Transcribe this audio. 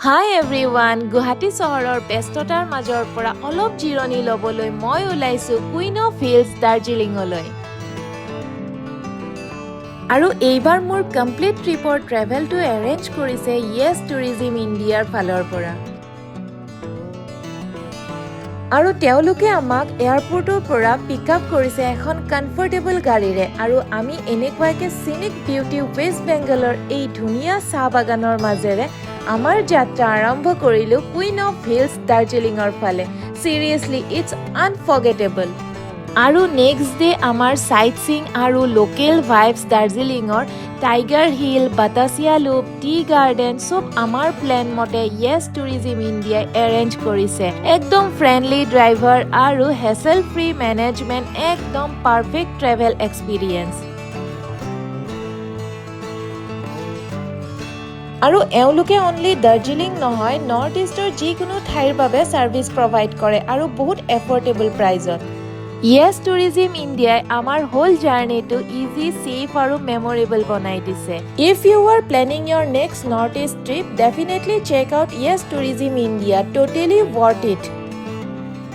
হাই everyone, Guwahati চহৰৰ ব্যস্ততাৰ মাজৰ পৰা অলপ জিৰণি ল'বলৈ মই ওলাইছোঁ কুইন অফ হিলছ দাৰ্জিলিঙলৈ। আৰু এইবাৰ মোৰ কমপ্লিট ট্ৰিপৰ ট্ৰেভেলটো এৰেঞ্জ কৰিছে য়েছ টুৰিজিম ইণ্ডিয়াৰ ফালৰ পৰা। আৰু তেওঁলোকে আমাক এয়াৰপৰ্টৰ পৰা পিক আপ কৰিছে এখন কমফৰ্টেবল গাড়ীৰে আৰু আমি এনেকুৱাকৈ চিনিক বিউটি ৱেষ্ট বেংগলৰ এই ধুনীয়া চাহ বাগানৰ মাজেৰে আমাৰ যাত্ৰা আৰম্ভ কৰিলোঁ কুইন অফ হিলছ দাৰ্জিলিঙৰ ফালে। Seriously it's unforgettable. আৰু নেক্সট ডে আমাৰ চাইট চিং আৰু লোকেল ভাইবছ দাৰ্জিলিঙৰ Tiger Hill, Batasia loop, tea garden চব আমাৰ প্লেন মতে য়েছ টুৰিজিম ইণ্ডিয়াই এৰেঞ্জ কৰিছে। একদম ফ্ৰেণ্ডলি ড্ৰাইভাৰ আৰু হেছেল ফ্ৰী মেনেজমেণ্ট, একদম পাৰফেক্ট ট্ৰেভেল এক্সপিৰিয়েঞ্চ। আৰু এওঁলোকে অনলি দাৰ্জিলিং নহয়, নৰ্থ ইষ্টৰ যিকোনো ঠাইৰ বাবে ছাৰ্ভিচ প্ৰভাইড কৰে আৰু বহুত এফৰ্ডেবল প্ৰাইজত। য়েছ টুৰিজিম ইণ্ডিয়াই আমাৰ হোল জাৰ্ণিটো ইজি, ছেফ আৰু মেমৰেবল বনাই দিছে। If you are planning your next north east trip, definitely check out Yes Tourism India, totally worth it.